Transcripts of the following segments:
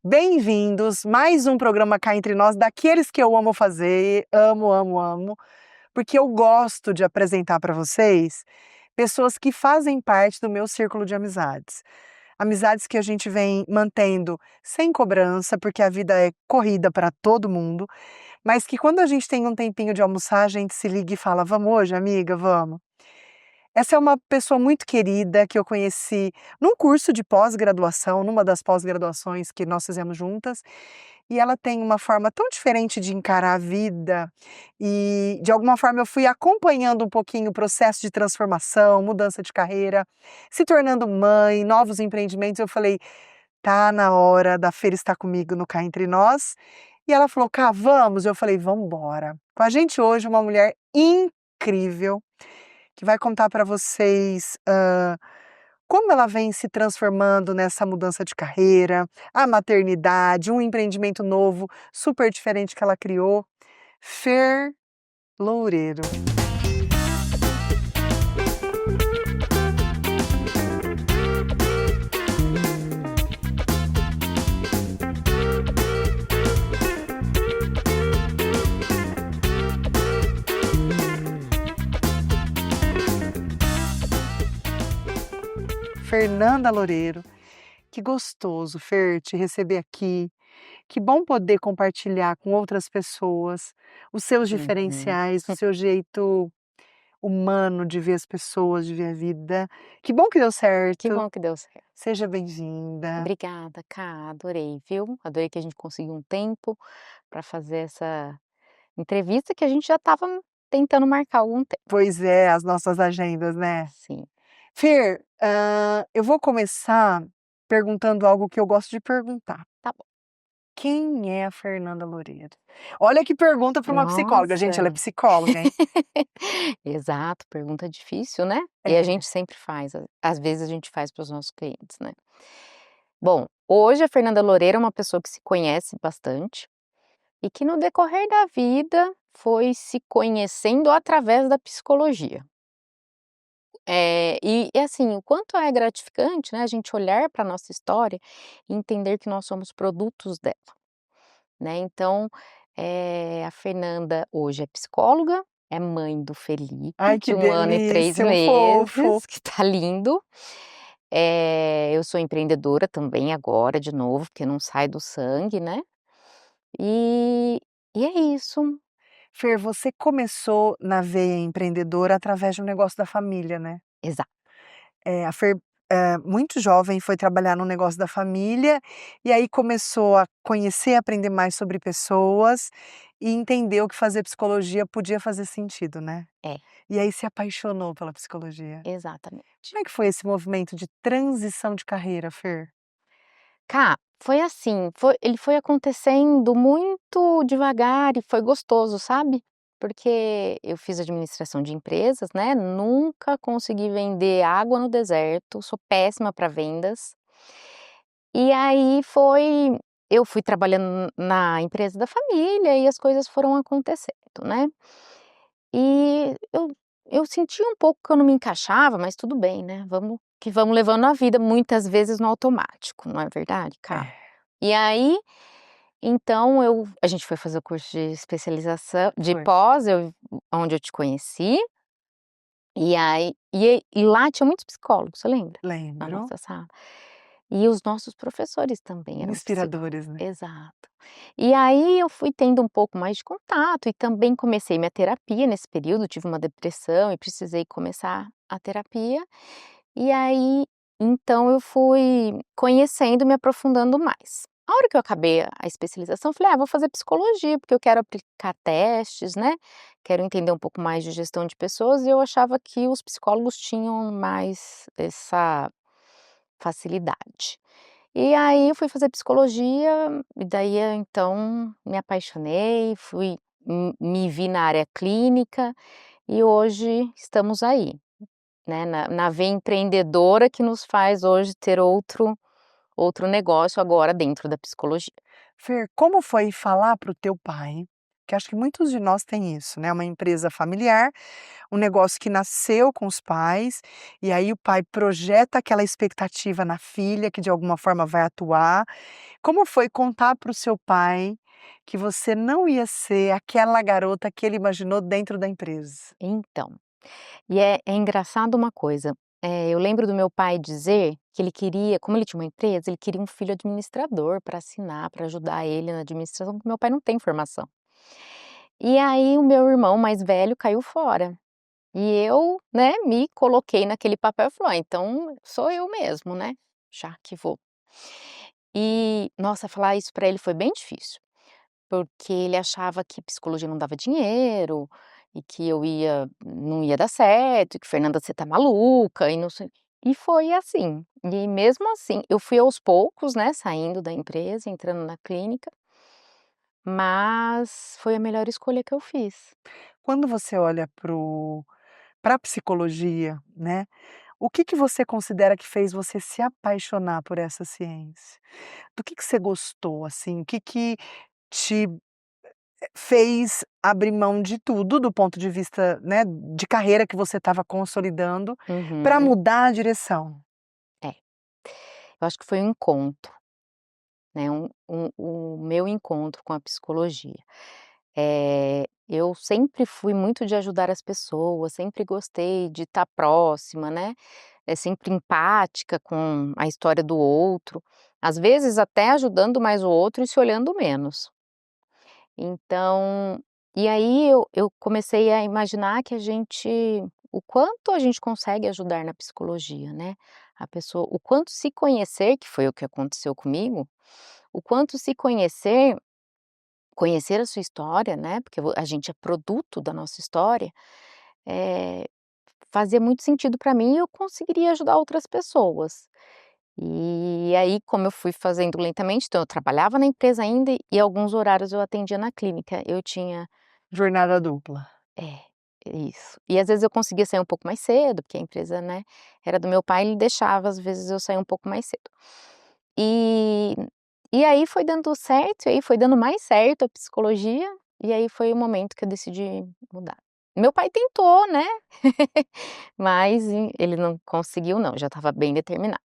Bem-vindos, mais um programa cá entre nós, daqueles que eu amo fazer, amo, porque eu gosto de apresentar para vocês pessoas que fazem parte do meu círculo de amizades. Amizades que a gente vem mantendo sem cobrança, porque a vida é corrida para todo mundo, mas que quando a gente tem um tempinho de almoçar, a gente se liga e fala: "Vamos hoje, amiga? Vamos". Essa é uma pessoa muito querida que eu conheci num curso de pós-graduação, numa das pós-graduações que nós fizemos juntas, e ela tem uma forma tão diferente de encarar a vida e, de alguma forma, eu fui acompanhando um pouquinho o processo de transformação, mudança de carreira, se tornando mãe, novos empreendimentos. Eu falei: "Tá na hora da Fer estar comigo no Cá Entre Nós". E ela falou: "Cá, vamos?". Eu falei: "Vamos embora". Com a gente hoje uma mulher incrível, que vai contar para vocês, como ela vem se transformando nessa mudança de carreira, a maternidade, um empreendimento novo, super diferente que ela criou. Fer Loureiro. Fernanda Loureiro. Que gostoso, Fer, te receber aqui. Que bom poder compartilhar com outras pessoas os seus Uhum. diferenciais, o seu jeito humano de ver as pessoas, de ver a vida. Que bom que deu Que certo. bom que deu certo. Seja bem-vinda. Obrigada, Cá, adorei, viu. Adorei que a gente conseguiu um tempo para fazer essa entrevista que a gente já estava tentando marcar há algum tempo. Pois é, as nossas agendas, né. Sim, Fer, eu vou começar perguntando algo que eu gosto de perguntar. tá bom. Quem é a Fernanda Loureiro? Olha que pergunta para uma psicóloga, gente, ela é Nossa! psicóloga, hein. Exato, pergunta difícil, né. E a É. gente sempre faz, às vezes a gente faz para os nossos clientes, né. Bom, hoje a Fernanda Loureiro é uma pessoa que se conhece bastante e que no decorrer da vida foi se conhecendo através da psicologia. E assim, o quanto é gratificante, né, a gente olhar para nossa história e entender que nós somos produtos dela, né. Então, a Fernanda hoje é psicóloga, é mãe do Felipe, Ai, que de 1 ano e 3 delícia, um fofo. meses, que tá lindo. Eu sou empreendedora também agora, de novo, porque não sai do sangue, né. E e é isso. Fer, você começou na veia empreendedora através de um negócio da família, né? Exato. A Fer, muito jovem, foi trabalhar no negócio da família, e aí começou a conhecer e aprender mais sobre pessoas, e entendeu que fazer psicologia podia fazer sentido, né? É, E aí se apaixonou pela psicologia. exatamente. Como é que foi esse movimento de transição de carreira, Fer? Cá, foi assim, ele foi acontecendo muito devagar e foi gostoso, sabe. Porque eu fiz administração de empresas, né, nunca consegui vender água no deserto, sou péssima para vendas. E aí eu fui trabalhando na empresa da família e as coisas foram acontecendo, né. E eu senti um pouco que eu não me encaixava, mas tudo bem, né, vamos levando a vida, muitas vezes no automático, não é verdade, Cá? É, E aí, então a gente foi fazer o curso de especialização de foi. pós, onde eu te conheci, e lá tinha muitos psicólogos, você lembra? Na Lembro. nossa sala. E os nossos professores também eram psicólogos. Inspiradores, né? Exato. E aí eu fui tendo um pouco mais de contato e também comecei minha terapia nesse período, tive uma depressão e precisei começar a terapia, e aí, então eu fui conhecendo e me aprofundando mais. A hora que eu acabei a especialização, eu falei: "Ah, vou fazer psicologia, porque eu quero aplicar testes, né, quero entender um pouco mais de gestão de pessoas", e eu achava que os psicólogos tinham mais essa facilidade. E aí eu fui fazer psicologia, e daí então me apaixonei, me vi na área clínica, e hoje estamos aí, né, na veia empreendedora que nos faz hoje ter outro negócio agora dentro da psicologia. Fer, como foi falar para o teu pai que acho que muitos de nós têm isso, né, uma empresa familiar, um negócio que nasceu com os pais, e aí o pai projeta aquela expectativa na filha que de alguma forma vai atuar. Como foi contar para o seu pai que você não ia ser aquela garota que ele imaginou dentro da empresa? Então, e é engraçado uma coisa, eu lembro do meu pai dizer que ele queria, como ele tinha uma empresa, ele queria um filho administrador para assinar, para ajudar ele na administração, porque meu pai não tem formação. E aí o meu irmão mais velho caiu fora, e eu, né, me coloquei naquele papel e falei: "Ah, então sou eu mesmo, né, já que vou". E, nossa, falar isso para ele foi bem difícil. Porque ele achava que psicologia não dava dinheiro, e que eu não ia dar certo, e que: "Fernanda, você tá maluca", e não sei, e foi assim. E mesmo assim, eu fui aos poucos, né, saindo da empresa, entrando na clínica, mas foi a melhor escolha que eu fiz. Quando você olha para a psicologia, né, o que que você considera que fez você se apaixonar por essa ciência? Do que você gostou, assim? O que que te fez abrir mão de tudo, do ponto de vista, né, de carreira que você estava consolidando, para Uhum. mudar a direção? É, eu acho que foi um encontro, né, o meu encontro com a psicologia. Eu sempre fui muito de ajudar as pessoas, sempre gostei de estar próxima, né, sempre empática com a história do outro, às vezes até ajudando mais o outro e se olhando menos. Então, e aí eu comecei a imaginar que o quanto a gente consegue ajudar na psicologia, né, a pessoa, o quanto se conhecer, que foi o que aconteceu comigo, o quanto se conhecer, conhecer a sua história, né, porque a gente é produto da nossa história, eh, fazia muito sentido para mim e eu conseguiria ajudar outras pessoas. E aí, como eu fui fazendo lentamente, então eu trabalhava na empresa ainda e alguns horários eu atendia na clínica. Eu tinha Jornada dupla. é, isso. E às vezes eu conseguia sair um pouco mais cedo, porque a empresa, né, era do meu pai, ele deixava às vezes eu sair um pouco mais cedo. E e aí foi dando certo, e aí foi dando mais certo a psicologia, e aí foi o momento que eu decidi mudar. Meu pai tentou, né, mas ele não conseguiu não, já estava bem determinada.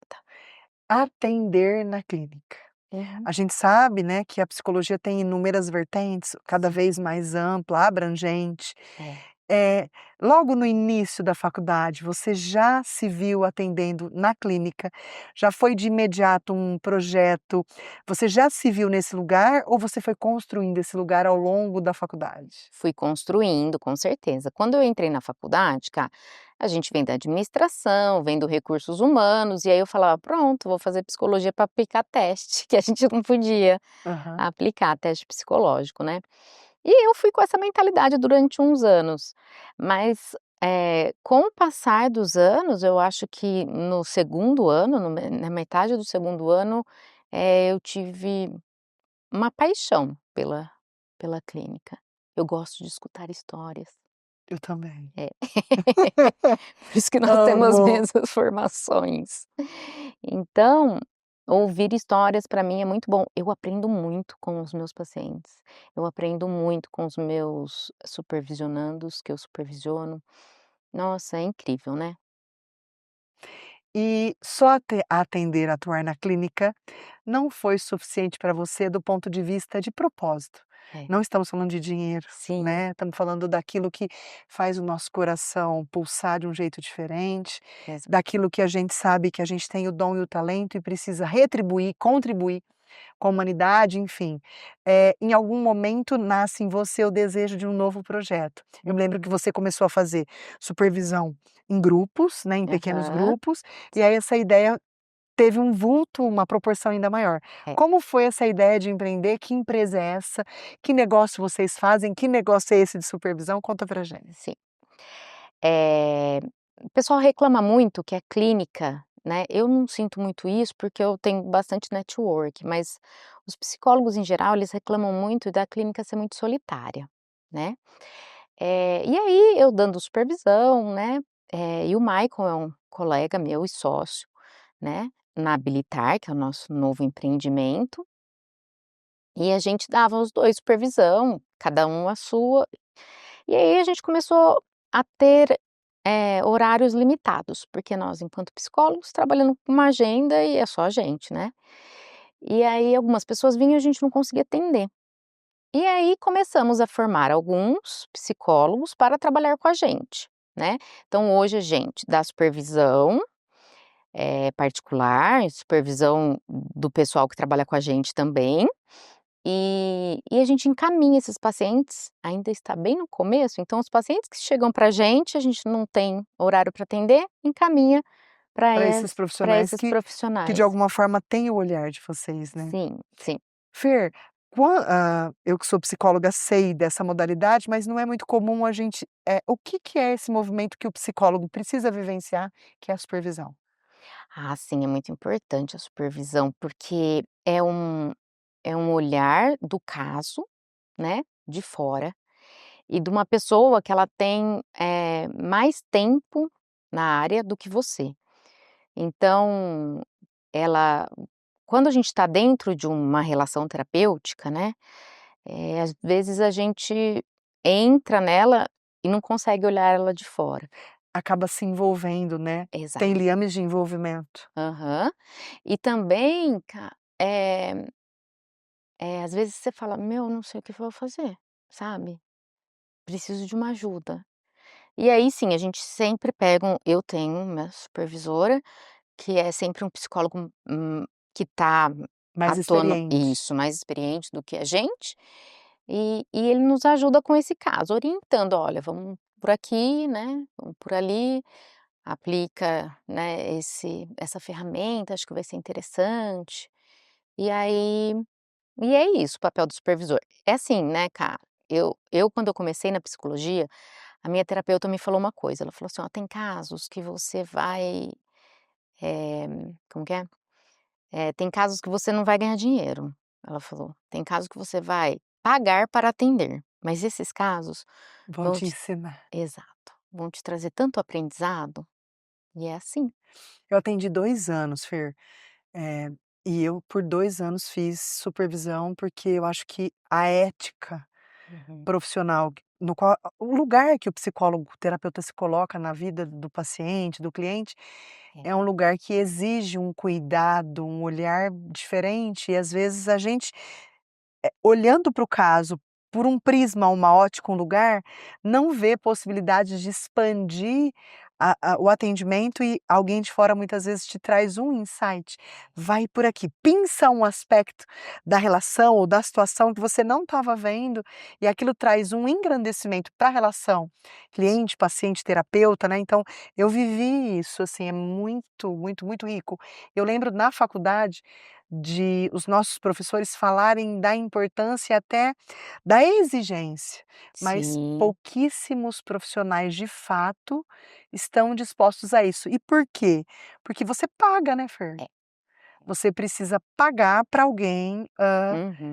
Atender na clínica. Uhum. A gente sabe, né, que a psicologia tem inúmeras vertentes, cada Sim, vez mais ampla, abrangente. é. Eh, Logo no início da faculdade, você já se viu atendendo na clínica? Já foi de imediato um projeto? Você já se viu nesse lugar ou você foi construindo esse lugar ao longo da faculdade? Fui construindo, com certeza. Quando eu entrei na faculdade, a gente vem da administração, vem do recursos humanos, e aí eu falava: "Pronto, vou fazer psicologia para aplicar teste", que a gente não podia Aham. aplicar teste psicológico, né. E eu fui com essa mentalidade durante uns anos, mas, com o passar dos anos, eu acho que no segundo ano, na metade do segundo ano, eu tive uma paixão pela clínica. Eu gosto de escutar histórias. Eu também. É. Por isso que nós temos as Amo. mesmas formações. Então, ouvir histórias para mim é muito bom. Eu aprendo muito com os meus pacientes. Eu aprendo muito com os meus supervisionandos, que eu supervisiono. Nossa, é incrível, né. E só atender, atuar na clínica, não foi suficiente para você do ponto de vista de propósito. É. Não estamos falando de dinheiro, Sim, né, estamos falando daquilo que faz o nosso coração pulsar de um jeito diferente, exa daquilo que a gente sabe que a gente tem o dom e o talento e precisa retribuir, contribuir com a humanidade, enfim. Em algum momento nasce em você o desejo de um novo projeto. Eu me lembro que uhum. você começou a fazer supervisão em grupos, né, em pequenos Aham. grupos, e aí essa ideia teve um vulto, uma proporção ainda maior. É, Como foi essa ideia de empreender? Que empresa é essa? Que negócio vocês fazem? Que negócio é esse de supervisão? Conta pra gente. sim. Eh, o pessoal reclama muito que a clínica, né, eu não sinto muito isso, porque eu tenho bastante network, mas os psicólogos em geral, eles reclamam muito da clínica ser muito solitária, né. E aí eu dando supervisão, né, e o Michael é um colega meu e sócio, né, na Habilitar, que é o nosso novo empreendimento, E a gente dava os 2 supervisão, cada um a sua, e aí a gente começou a ter, horários limitados, porque nós, enquanto psicólogos, trabalhando com uma agenda e é só a gente, né. E aí algumas pessoas vinham e a gente não conseguia atender. E aí começamos a formar alguns psicólogos para trabalhar com a gente, né. Então hoje a gente dá supervisão, particular, supervisão do pessoal que trabalha com a gente também, e a gente encaminha esses pacientes, ainda está bem no começo, então os pacientes que chegam para a gente não tem horário para atender, encaminha para Para esses profissionais esses que de profissionais. alguma forma têm o olhar de vocês, né. Sim, sim. Fer, eu que sou psicóloga sei dessa modalidade, mas não é muito comum a gente o que que é esse movimento que o psicólogo precisa vivenciar, que é a supervisão? Ah, sim, é muito importante a supervisão, porque é um olhar do caso, né, de fora, e de uma pessoa que ela tem, mais tempo na área do que você. Então, ela quando a gente está dentro de uma relação terapêutica, né, às vezes a gente entra nela e não consegue olhar ela de fora. Acaba se envolvendo, né, tem Exato. liames de envolvimento. Aham. E também às vezes você fala: "Meu, não sei o que eu vou fazer", sabe, "preciso de uma ajuda". E aí sim, a gente sempre pega eu tenho uma supervisora, que é sempre um psicólogo, que tá Mais atuando experiente. isso, mais experiente do que a gente, e ele nos ajuda com esse caso, orientando: "Olha, vamos por aqui, né, vamos por ali, aplica, né, essa ferramenta, acho que vai ser interessante". E aí é isso o papel do supervisor. É assim, né, cara, eu quando eu comecei na psicologia, a minha terapeuta me falou uma coisa, ela falou assim: "Ó, tem casos que você vai, eh, como que é? Tem casos que você não vai ganhar dinheiro", ela falou, "tem casos que você vai pagar para atender, mas esses casos Vão vão te te" ensinar. exato, "vão te trazer tanto aprendizado", e é assim. Eu atendi 2 anos, Fer, eh, e eu por 2 anos fiz supervisão, porque eu acho que a ética Uhum. profissional no qual o lugar que o psicólogo, o terapeuta se coloca na vida do paciente, do cliente, É. é um lugar que exige um cuidado, um olhar diferente e às vezes a gente olhando para o caso por um prisma, uma ótica, um lugar, não vê possibilidade de expandir o atendimento e alguém de fora muitas vezes te traz um insight, vai por aqui, pinça um aspecto da relação ou da situação que você não estava vendo e aquilo traz um engrandecimento para a relação cliente, paciente, terapeuta, né, então eu vivi isso, assim, é muito, muito, muito rico. Eu lembro na faculdade de os nossos professores falarem da importância até da exigência, mas Sim, pouquíssimos profissionais de fato estão dispostos a isso. E por quê? Porque você paga, né, Fer? é. Você precisa pagar para alguém,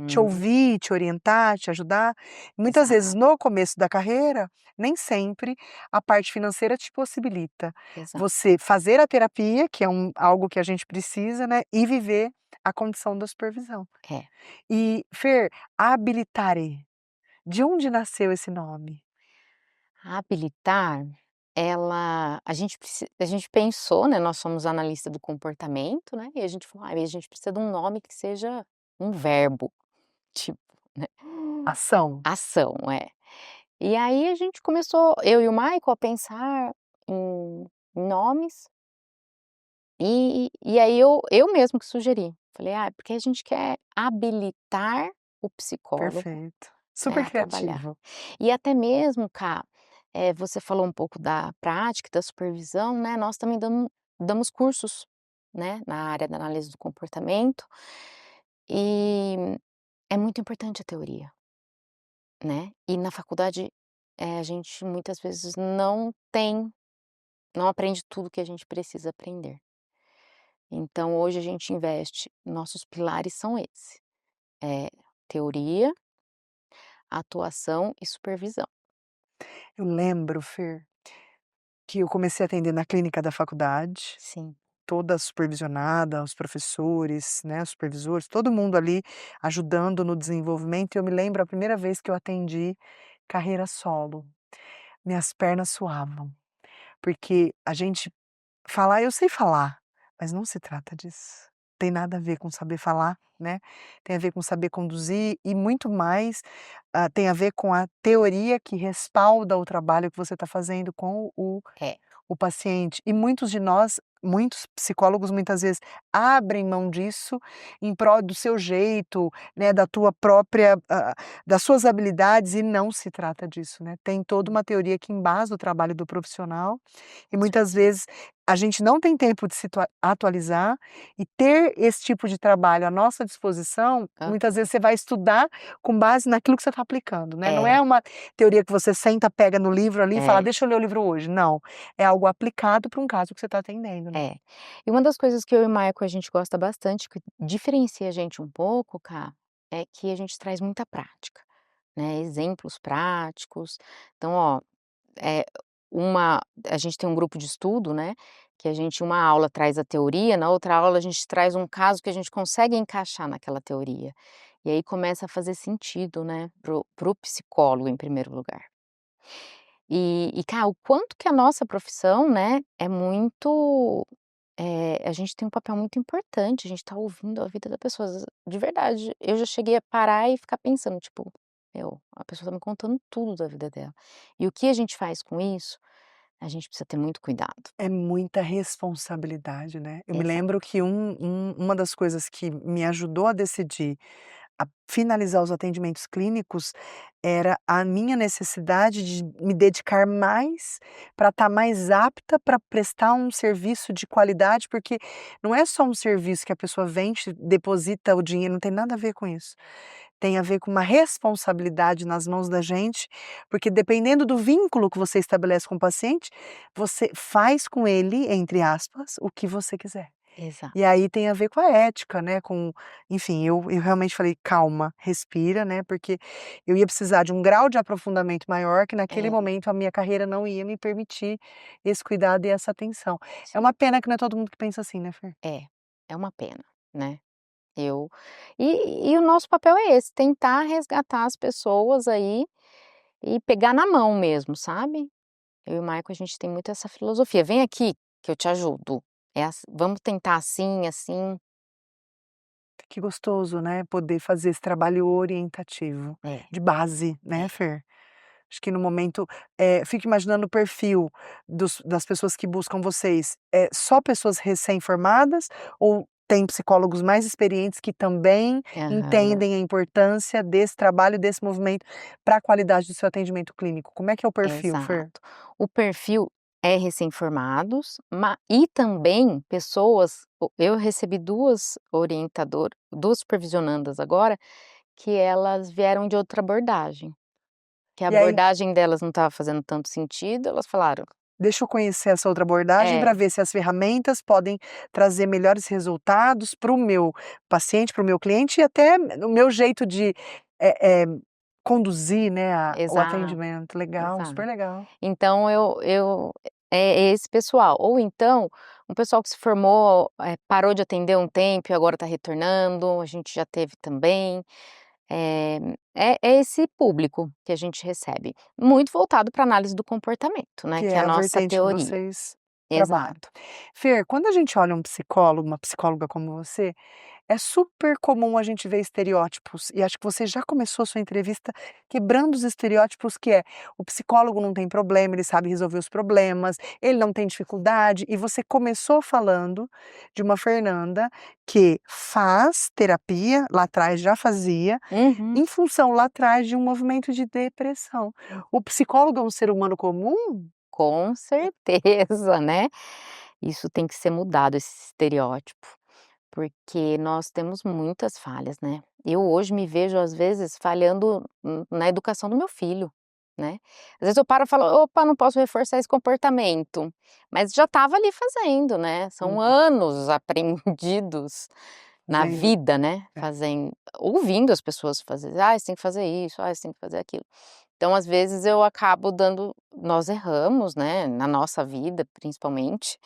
te Uhum. ouvir, te orientar, te ajudar. Muitas vezes Exato, no começo da carreira, nem sempre a parte financeira te possibilita exato. você fazer a terapia, que é algo que a gente precisa, né, e viver a condição da supervisão. É. E, Fer, habilitare, de onde nasceu esse nome? Habilitar, a gente pensou, né, nós somos analista do comportamento, né, e a gente falou: "Ai, a gente precisa de um nome que seja um verbo", tipo, né, Ação? ação, é. E aí a gente começou, eu e o Michael, a pensar em nomes, e aí eu mesmo que sugeri. Falei: "Ah, porque a gente quer habilitar o psicólogo, Perfeito. né, Super a trabalhar". criativo. E até mesmo, cá, você falou um pouco da prática, da supervisão, né, nós também damos cursos, né, na área da análise do comportamento, e é muito importante a teoria, né. E na faculdade, a gente muitas vezes não aprende tudo que a gente precisa aprender. Então hoje a gente investe, nossos pilares são esse, teoria, atuação e supervisão. Eu lembro, Fer, que eu comecei a atender na clínica da faculdade, Sim. toda supervisionada, os professores, né, os supervisores, todo mundo ali ajudando no desenvolvimento. E eu me lembro a primeira vez que eu atendi carreira solo, minhas pernas suavam, porque a gente falar eu sei falar, mas não se trata disso. Tem nada a ver com saber falar, né, tem a ver com saber conduzir e muito mais, tem a ver com a teoria que respalda o trabalho que você está fazendo com É. o paciente. E muitos de nós, muitos psicólogos muitas vezes abrem mão disso em prol do seu jeito, né, da tua própria, das suas habilidades e não se trata disso, né. Tem toda uma teoria que embasa o trabalho do profissional e muitas vezes a gente não tem tempo de se atualizar e ter esse tipo de trabalho à nossa disposição, muitas Aham. vezes você vai estudar com base naquilo que você está aplicando, né, não É, é uma teoria que você senta, pega no livro ali e fala: é, "Deixa eu ler o livro hoje", não, é algo aplicado para um caso que você está atendendo, né. é. E uma das coisas que eu e o Michael a gente gosta bastante, que diferencia a gente um pouco, Cá, é que a gente traz muita prática, né, exemplos práticos. Então, ó, é uma a gente tem um grupo de estudo, né, que a gente uma aula traz a teoria, na outra aula a gente traz um caso que a gente consegue encaixar naquela teoria. E aí começa a fazer sentido, né, pro psicólogo em primeiro lugar. Cá, o quanto que a nossa profissão, né, é muito, a gente tem um papel muito importante, a gente tá ouvindo a vida da pessoa, às vezes de verdade, eu já cheguei a parar e ficar pensando, tipo: "Meu, a pessoa tá me contando tudo da vida dela". E o que a gente faz com isso, a gente precisa ter muito cuidado. É muita responsabilidade, né. Eu me lembro Exato. que uma das coisas que me ajudou a decidir a finalizar os atendimentos clínicos, era a minha necessidade de me dedicar mais, para estar mais apta para prestar um serviço de qualidade, porque não é só um serviço que a pessoa vende, deposita o dinheiro, não tem nada a ver com isso. Tem a ver com uma responsabilidade nas mãos da gente, porque dependendo do vínculo que você estabelece com o paciente, você faz com ele, entre aspas, o que você quiser. E Exato. aí tem a ver com a ética, né, com enfim, eu realmente falei: "Calma, respira", né, porque eu ia precisar de um grau de aprofundamento maior que naquele É, momento a minha carreira não ia me permitir esse cuidado e essa atenção. É sim. uma pena que não é todo mundo que pensa assim, né, Fer? É, é uma pena, né. Eu e o nosso papel é esse, tentar resgatar as pessoas aí e pegar na mão mesmo, sabe. Eu e o Michael, a gente tem muito essa filosofia: "Vem aqui que eu te ajudo, vamos tentar assim, assim". Que gostoso, né, poder fazer esse trabalho orientativo, É, de base, né, é. Fer? Acho que no momento, fico imaginando o perfil das pessoas que buscam vocês, só pessoas recém-formadas ou tem psicólogos mais experientes que também Aham, entendem a importância desse trabalho, desse movimento para a qualidade do seu atendimento clínico? Como é que é o perfil, Fer? exato. O perfil é recém-formados, e também pessoas eu recebi 2 supervisionandas agora, que elas vieram de outra abordagem, que a E aí abordagem delas não estava fazendo tanto sentido, elas falaram deixa eu conhecer essa outra abordagem para é, ver se as ferramentas podem trazer melhores resultados para o meu paciente, para o meu cliente e até o meu jeito de, conduzir, né, o exato, atendimento. Legal, super exato. legal. Então eu é esse pessoal, ou então, um pessoal que se formou, parou de atender um tempo e agora está retornando, a gente já teve também, eh, é esse público que a gente recebe, muito voltado para análise do comportamento, né, Que que é é a a nossa vertente que teoria. vocês trabalham. Exato. Fer, quando a gente olha um psicólogo, uma psicóloga como você, é super comum a gente ver estereótipos, e acho que você já começou a sua entrevista quebrando os estereótipos que é: o psicólogo não tem problema, ele sabe resolver os problemas, ele não tem dificuldade, e você começou falando de uma Fernanda que faz terapia, lá atrás já fazia, Uhum. em função lá atrás de um movimento de depressão. O psicólogo é um ser humano comum? Com certeza, né. Isso tem que ser mudado, esse estereótipo, porque nós temos muitas falhas, né. Eu hoje me vejo, às vezes, falhando na educação do meu filho, né. Às vezes eu paro e falo: "Opa, não posso reforçar esse comportamento", mas já estava ali fazendo, né, são Uhum, anos aprendidos na vendo vida, né, é. ouvindo as pessoas fazer: "Ah, você tem que fazer isso, ah, você tem que fazer aquilo". Então, às vezes, eu acabo dando nós erramos, né, na nossa vida, principalmente,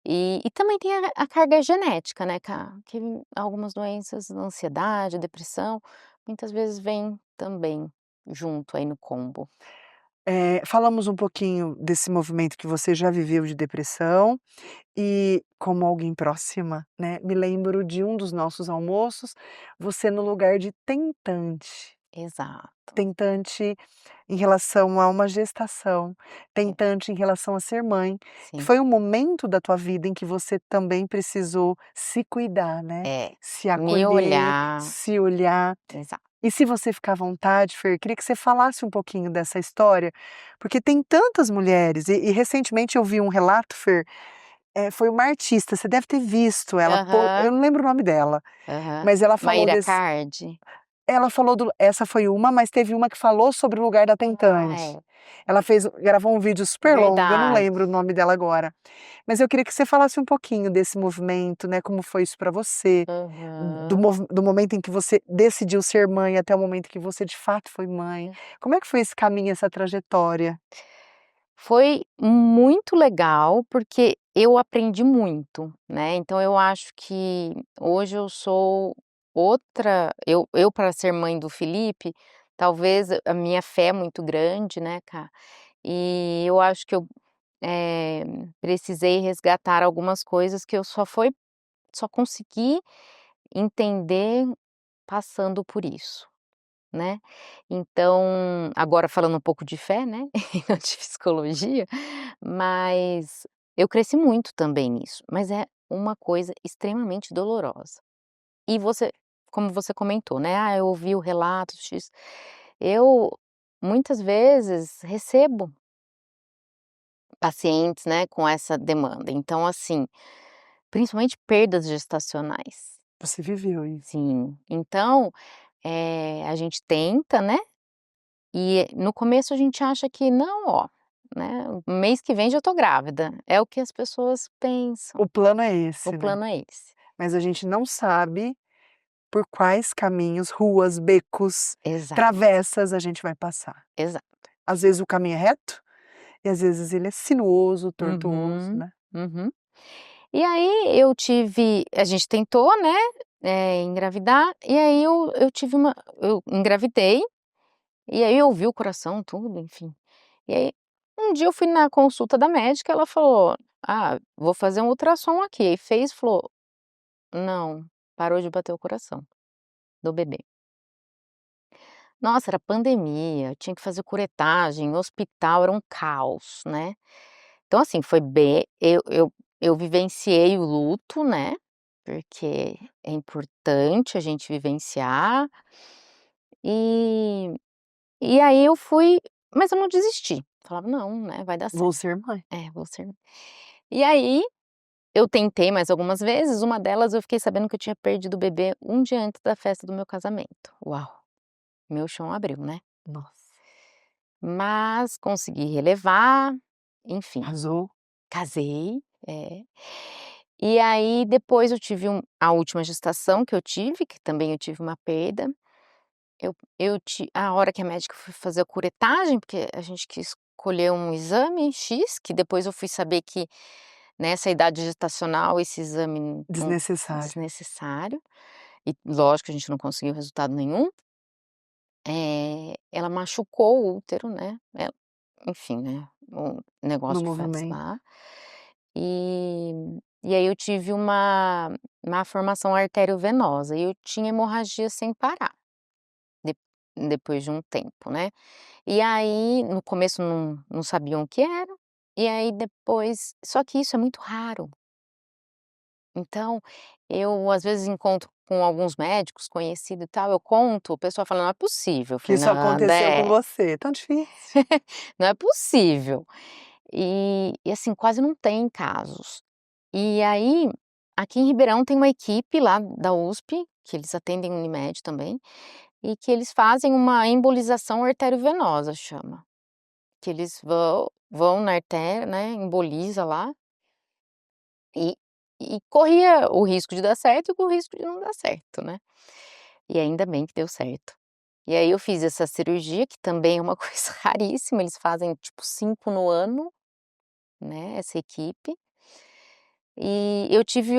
E também tem a carga genética, né, que algumas doenças, ansiedade, depressão, muitas vezes vem também junto aí no combo. Falamos um pouquinho desse movimento que você já viveu de depressão e como alguém próxima, né, me lembro de um dos nossos almoços, você no lugar de tentante. Exato. Tentante em relação a uma gestação, É, tentante em relação a ser mãe, que sim. foi um momento da tua vida em que você também precisou se cuidar, né, É, se me acolher, olhar, se olhar. exato. E se você ficar à vontade, Fer, queria que você falasse um pouquinho dessa história, porque tem tantas mulheres e recentemente eu vi um relato, Fer, foi uma artista, você deve ter visto ela eu Aham, não lembro o nome dela, aham. mas ela falou Maíra desse Card? ela falou essa foi uma, mas teve uma que falou sobre o lugar da Ah, tentante. é. Ela gravou um vídeo super longo, eu não Verdade. lembro o nome dela agora. Mas eu queria que você falasse um pouquinho desse movimento, né, como foi isso pra você, Aham. do momento em que você decidiu ser mãe até o momento que você de fato foi mãe. Como é que foi esse caminho, essa trajetória? Foi muito legal, porque eu aprendi muito, né, então eu acho que hoje eu sou eu para ser mãe do Felipe, talvez a minha fé é muito grande, né, e eu acho que eu, precisei resgatar algumas coisas que eu só consegui entender passando por isso, né. Então, agora falando um pouco de fé, né, e não de psicologia, mas eu cresci muito também nisso, mas é uma coisa extremamente dolorosa. E você como você comentou, né: "Ah, eu ouvi o relato X", eu muitas vezes recebo pacientes, né, com essa demanda, então assim, principalmente perdas gestacionais. Você viveu isso. Sim, então, a gente tenta, né. E no começo a gente acha que não, ó, né, mês que vem já tô grávida, é o que as pessoas pensam, O plano é o esse, né, plano é esse. mas a gente não sabe por quais caminhos, ruas, becos, Exato, travessas a gente vai passar. exato. Às vezes o caminho é reto, e às vezes ele é sinuoso, tortuoso, Uhum, né. uhum. E aí a gente tentou, né, engravidar, e aí eu engravidei, e aí eu ouvi o coração, tudo, enfim. E aí, um dia eu fui na consulta da médica, ela falou: "Ah, vou fazer um ultrassom aqui", aí fez, falou: "Não, parou de bater o coração". Do bebê. Nossa, era pandemia, tinha que fazer curetagem, hospital, era um caos, né. Então assim, foi bem eu vivenciei o luto, né, porque é importante a gente vivenciar, e e aí eu fui mas eu não desisti, falava: "Não, né, vai dar Vou certo". ser mãe. É, vou ser e aí, eu tentei mais algumas vezes, uma delas eu fiquei sabendo que eu tinha perdido o bebê um dia antes da festa do meu casamento. Uau, meu chão abriu, né. Nossa, Mas consegui relevar, enfim, arrasou. casei, é. E aí depois eu tive a última gestação que eu tive, que também eu tive uma perda, a hora que a médica foi fazer a curetagem, porque a gente quis colher um exame X, que depois eu fui saber que nessa idade gestacional esse exame Desnecessário. desnecessário, e lógico que a gente não conseguiu resultado nenhum, ela machucou o útero, né, enfim, né, o No negócio faz movimento. lá. E e aí eu tive uma malformação arteriovenosa e eu tinha hemorragia sem parar, de depois de um tempo, né. E aí no começo não sabiam o que era, e aí depois só que isso é muito raro. Então, eu às vezes encontro com alguns médicos conhecidos e tal, eu conto, o pessoal fala: "Não é possível", eu Que falei: isso "Nada, aconteceu com é, você, tão difícil. não é possível". E assim, quase não tem casos. E aí, aqui em Ribeirão tem uma equipe lá da USP, que eles atendem Unimed também, e que eles fazem uma embolização arteriovenosa, chama. Que eles vão na artéria, né, emboliza lá, e corria o risco de dar certo e o risco de não dar certo, né. E ainda bem que deu certo. E aí eu fiz essa cirurgia, que também é uma coisa raríssima, eles fazem tipo 5 no ano, né, essa equipe. E eu tive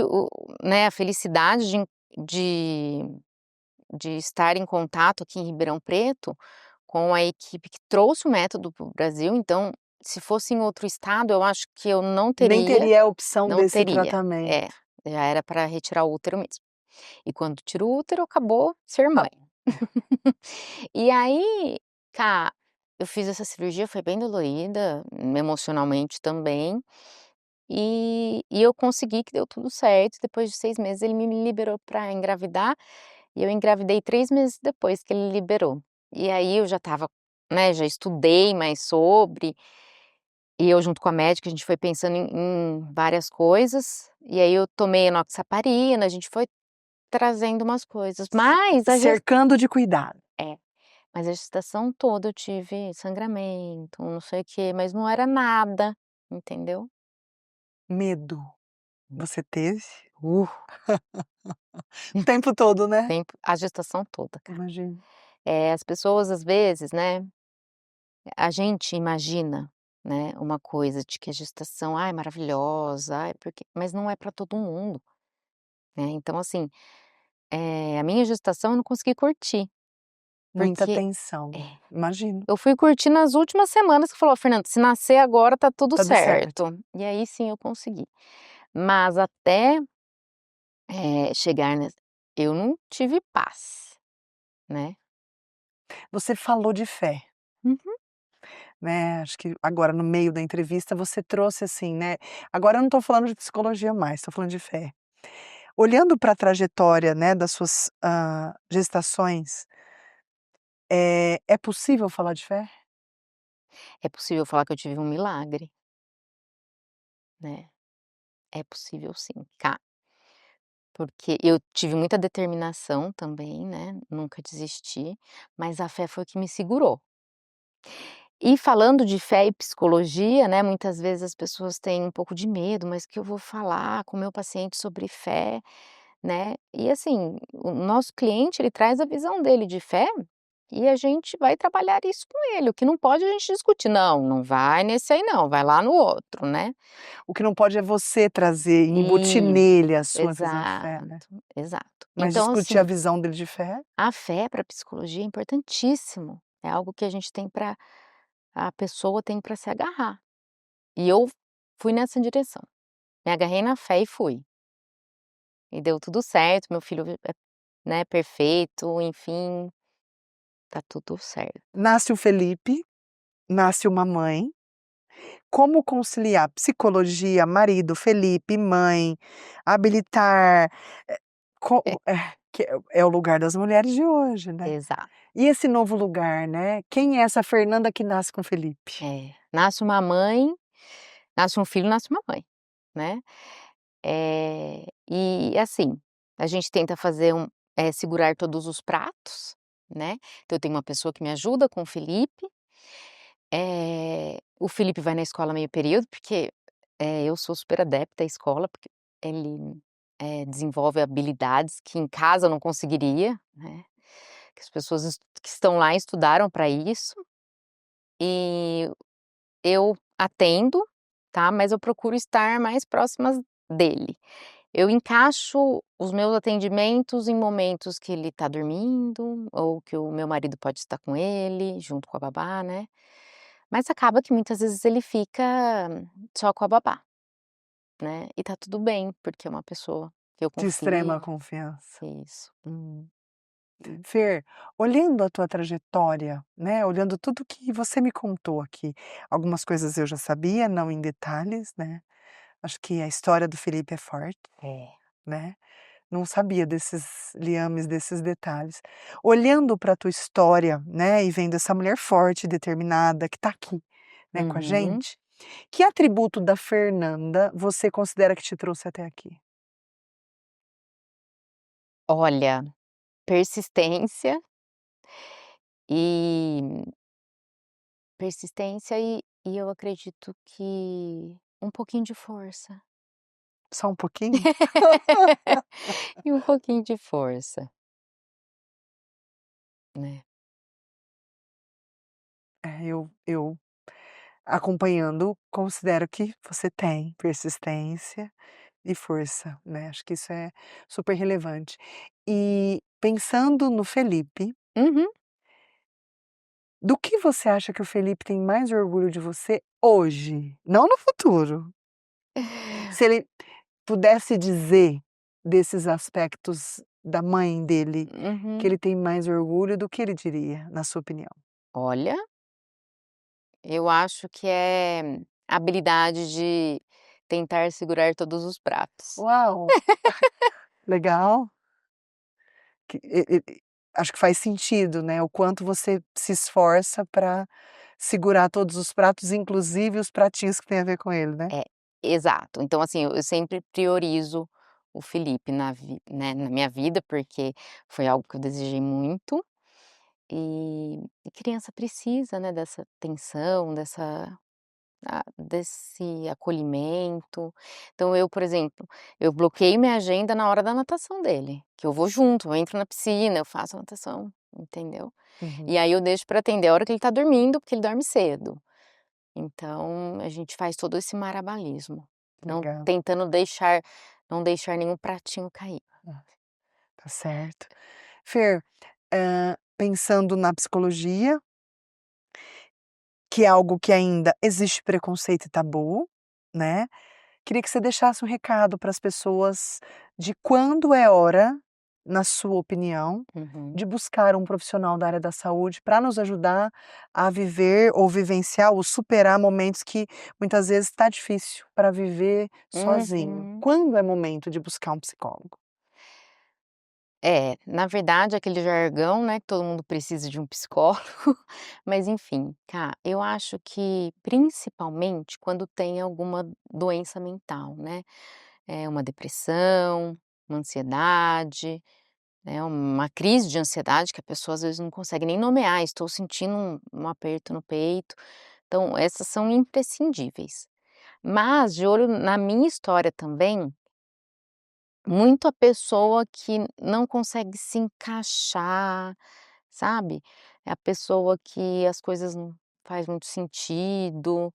né, a felicidade de de estar em contato aqui em Ribeirão Preto com a equipe que trouxe o método para o Brasil, então, se fosse em outro estado, eu acho que eu não Nem teria, teria a opção não desse teria. É, tratamento. já era para retirar o útero mesmo. E quando tira o útero, acabou ser mãe. É. E aí, cá, eu fiz essa cirurgia, foi bem dolorida, emocionalmente também, e eu consegui, que deu tudo certo, depois de 6 meses ele me liberou para engravidar, e eu engravidei 3 meses depois que ele liberou. E aí eu já estava, né, já estudei mais sobre, e eu junto com a médica, a gente foi pensando em várias coisas, e aí eu tomei enoxaparina, a gente foi trazendo umas coisas, mas a ges Cercando de cuidado. é, mas a gestação toda eu tive sangramento, não sei o quê, mas não era nada, entendeu? Medo, você teve? Uh, O tempo todo, né? a gestação toda, cara. Imagino. As pessoas às vezes, né, a gente imagina, né, uma coisa de que a gestação, ai, maravilhosa, ai, porque mas não é para todo mundo, né, então assim, a minha gestação eu não consegui curtir, Muita porque tensão, é, imagino. eu fui curtir nas últimas semanas que falou: "Fernanda, se nascer agora tá tudo Tudo certo. certo", e aí sim eu consegui. Mas até, chegar nessa, eu não tive paz, né. Você falou de fé, Uhum. né, acho que agora no meio da entrevista você trouxe assim, né, agora eu não estou falando de psicologia mais, estou falando de fé. Olhando para a trajetória, né, das suas, gestações, é possível falar de fé? É possível falar que eu tive um milagre, né, é possível sim, cá, porque eu tive muita determinação também, né, nunca desisti, mas a fé foi o que me segurou. E falando de fé e psicologia, né, muitas vezes as pessoas têm um pouco de medo, mas que eu vou falar com o meu paciente sobre fé, né, e assim, o nosso cliente ele traz a visão dele de fé, e a gente vai trabalhar isso com ele, o que não pode a gente discutir, não, não vai nesse aí não, vai lá no outro, né. O que não pode é você trazer e embutir Isso, nele a sua visão de fé, né. exato, exato. Mas Então discutir a assim, visão dele de fé, a fé para a psicologia é importantíssimo, é algo que a gente tem para, a pessoa tem para se agarrar. E eu fui nessa direção, me agarrei na fé e fui. E deu tudo certo, meu filho é, né, perfeito, enfim, tá tudo certo. nasce o Felipe, nasce uma mãe, como conciliar psicologia, marido, Felipe, mãe, habilitar, É, que é o lugar das mulheres de hoje, né. exato. E esse novo lugar, né, quem é essa Fernanda que nasce com Felipe? Nasce uma mãe, nasce um filho, nasce uma mãe, né. E assim, a gente tenta fazer segurar todos os pratos, né, então eu tenho uma pessoa que me ajuda com o Felipe vai na escola meio período, porque, eu sou super adepta à escola, porque ele, desenvolve habilidades que em casa eu não conseguiria, né, que as pessoas que estão lá estudaram para isso, e eu atendo, tá, mas eu procuro estar mais próximas dele. Eu encaixo os meus atendimentos em momentos que ele tá dormindo, ou que o meu marido pode estar com ele, junto com a babá, né. Mas acaba que muitas vezes ele fica só com a babá, né, e tá tudo bem, porque é uma pessoa que eu De extrema confio. confiança. Isso. Hum. Hum. Fer, olhando a tua trajetória, né, olhando tudo que você me contou aqui, algumas coisas eu já sabia, não em detalhes, né, acho que a história do Felipe é forte, É. né, não sabia desses liames, desses detalhes. Olhando para a tua história, né, e vendo essa mulher forte, determinada, que está aqui, né, com a Uhum. gente, que atributo da Fernanda você considera que te trouxe até aqui? Olha, persistência e persistência, e eu acredito que um pouquinho de força. Só um pouquinho? E um pouquinho de força, né. Eu acompanhando, considero que você tem persistência e força, né, acho que isso é super relevante. E pensando no Felipe, Uhum. do que você acha que o Felipe tem mais orgulho de você hoje? Não no futuro. Se ele pudesse dizer desses aspectos da mãe dele, que Uhum. ele tem mais orgulho, do que ele diria, na sua opinião? Olha, eu acho que é a habilidade de tentar segurar todos os pratos. Uau, legal. Que acho que faz sentido, né, o quanto você se esforça para segurar todos os pratos, inclusive os pratinhos que tem a ver com ele, né? É, exato. Então, assim, eu sempre priorizo o Felipe na minha vida, porque foi algo que eu desejei muito, e criança precisa, né, dessa atenção, desse acolhimento. Então eu, por exemplo, eu bloqueio minha agenda na hora da natação dele, que eu vou junto, eu entro na piscina, eu faço a natação, entendeu. E Uhum, aí eu deixo para atender a hora que ele tá dormindo, porque ele dorme cedo. Então, a gente faz todo esse marabalismo, não legal. tentando não deixar nenhum pratinho cair. Ah, tá certo. Fer, pensando na psicologia, que é algo que ainda existe preconceito e tabu, né, queria que você deixasse um recado para as pessoas de quando é hora, na sua opinião, Uhum. de buscar um profissional da área da saúde para nos ajudar a viver ou vivenciar ou superar momentos que muitas vezes está difícil para viver sozinho. Uhum. Quando é momento de buscar um psicólogo? É, na verdade, aquele jargão, né, que todo mundo precisa de um psicólogo, mas enfim, eu acho que principalmente quando tem alguma doença mental, né, uma depressão, uma ansiedade, né, uma crise de ansiedade que a pessoa às vezes não consegue nem nomear, estou sentindo um aperto no peito, então essas são imprescindíveis. Mas de olho na minha história também, muito a pessoa que não consegue se encaixar, sabe, é a pessoa que as coisas não faz muito sentido,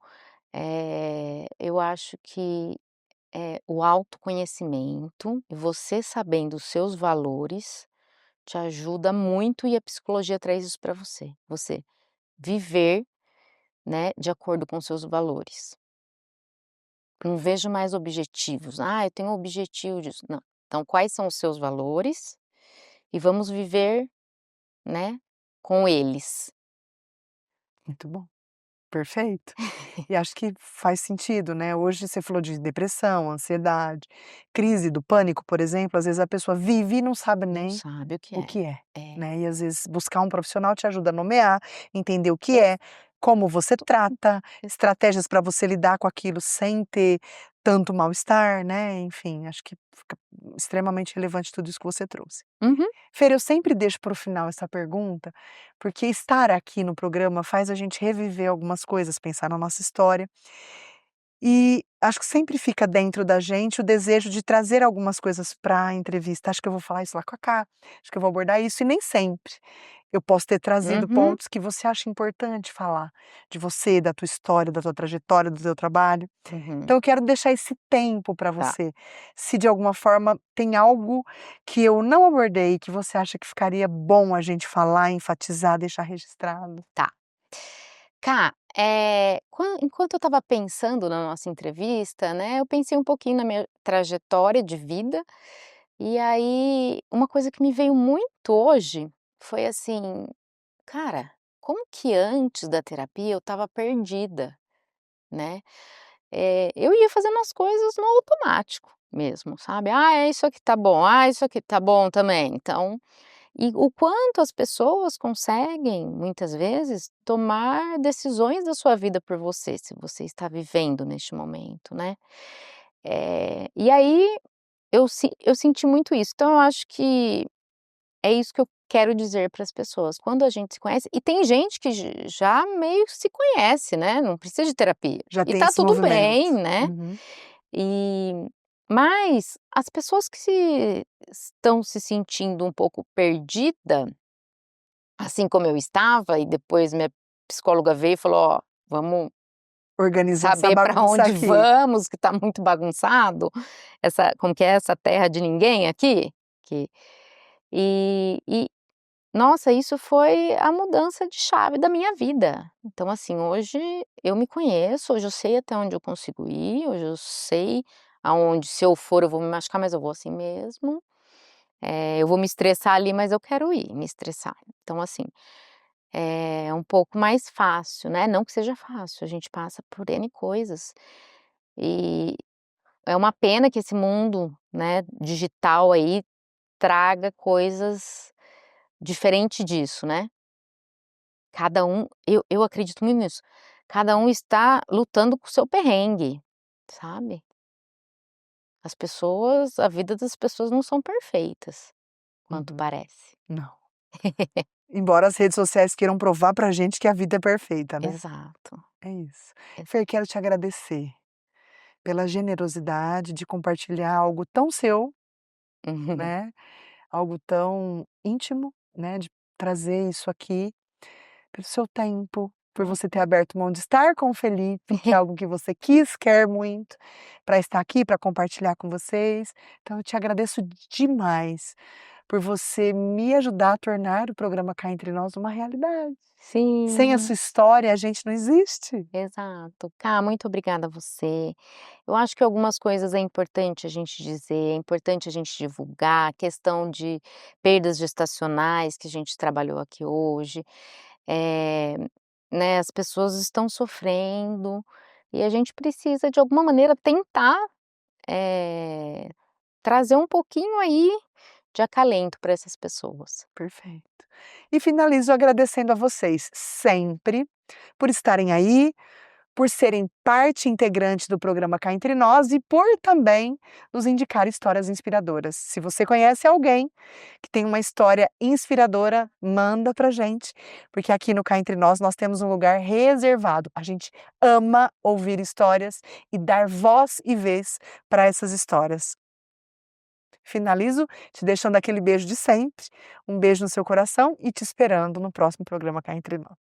eu acho que, o autoconhecimento e você sabendo os seus valores, te ajuda muito e a psicologia traz isso para você, você viver, né, de acordo com seus valores. Não vejo mais objetivos, "Ah, eu tenho um objetivo disso", não. Então quais são os seus valores e vamos viver, né, com eles. Muito bom, perfeito. E acho que faz sentido, né, hoje você falou de depressão, ansiedade, crise do pânico, por exemplo, às vezes a pessoa vive e não sabe Não nem sabe o que o é. que é, É. né, e às vezes buscar um profissional te ajuda a nomear, entender o que é, como você trata, estratégias para você lidar com aquilo sem ter tanto mal-estar, né, enfim, acho que fica extremamente relevante tudo isso que você trouxe. Uhum, Fer, eu sempre deixo para o final essa pergunta, porque estar aqui no programa faz a gente reviver algumas coisas, pensar na nossa história, e acho que sempre fica dentro da gente o desejo de trazer algumas coisas para a entrevista. Acho que eu vou falar isso lá com a Cá, acho que eu vou abordar isso, e nem sempre eu posso ter trazido uhum, pontos que você acha importante falar, de você, da tua história, da tua trajetória, do teu trabalho. uhum. Então eu quero deixar esse tempo para Tá, você. Se de alguma forma tem algo que eu não abordei, que você acha que ficaria bom a gente falar, enfatizar, deixar registrado. tá. Enquanto eu estava pensando na nossa entrevista, né, eu pensei um pouquinho na minha trajetória de vida, e aí uma coisa que me veio muito hoje foi assim: "Cara, como que antes da terapia eu estava perdida", né. Eu ia fazendo as coisas no automático mesmo, sabe. "Ah, é isso aqui tá bom. Ah, isso aqui tá bom também". Então e o quanto as pessoas conseguem, muitas vezes, tomar decisões da sua vida por você, se você está vivendo neste momento, né. E aí eu senti muito isso. Então eu acho que é isso que eu quero dizer para as pessoas, quando a gente se conhece e tem gente que já meio que se conhece, né, não precisa de terapia, Já e tem tá esse tudo movimento. bem, né. Uhum. E mas as pessoas que estão se sentindo um pouco perdida, assim como eu estava, e depois minha psicóloga veio e falou: "Ó, vamos Organizando essa saber para bagunça onde aqui. vamos, que está muito bagunçado, como que é essa terra de ninguém aqui, que e nossa, isso foi a mudança de chave da minha vida. Então, assim, hoje eu me conheço, hoje eu sei até onde eu consigo ir, hoje eu sei aonde se eu for eu vou me machucar, mas eu vou assim mesmo. Eu vou me estressar ali, mas eu quero ir me estressar. Então, assim, é um pouco mais fácil, né, não que seja fácil, a gente passa por N coisas. E é uma pena que esse mundo, né, digital aí traga coisas diferente disso, né. Cada um eu acredito muito nisso. Cada um está lutando com o seu perrengue, sabe. A vida das pessoas não são perfeitas, quanto Uhum. parece. Não. Embora as redes sociais queiram provar pra gente que a vida é perfeita, né. Exato. É isso. É. Fer, quero te agradecer pela generosidade de compartilhar algo tão seu, né, algo tão íntimo, né, de trazer isso aqui, pelo seu tempo, por você ter aberto mão de estar com o Felipe, que é algo que você quis, quer muito, para estar aqui, para compartilhar com vocês. Então eu te agradeço demais por você me ajudar a tornar o programa Cá Entre Nós uma realidade. Sem a Sim, sua história, a gente não existe. exato. Cá, muito obrigada a você. Eu acho que algumas coisas é importante a gente dizer, é importante a gente divulgar, a questão de perdas gestacionais que a gente trabalhou aqui hoje. Eh, né, as pessoas estão sofrendo e a gente precisa de alguma maneira tentar, eh, trazer um pouquinho aí de acalento para essas pessoas. Perfeito. E finalizo agradecendo a vocês sempre por estarem aí, por serem parte integrante do programa Cá Entre Nós e por também nos indicar histórias inspiradoras. Se você conhece alguém que tem uma história inspiradora, manda pra gente, porque aqui no Cá Entre Nós temos um lugar reservado. A gente ama ouvir histórias e dar voz e vez para essas histórias. Finalizo te deixando aquele beijo de sempre, um beijo no seu coração e te esperando no próximo programa Cá Entre Nós.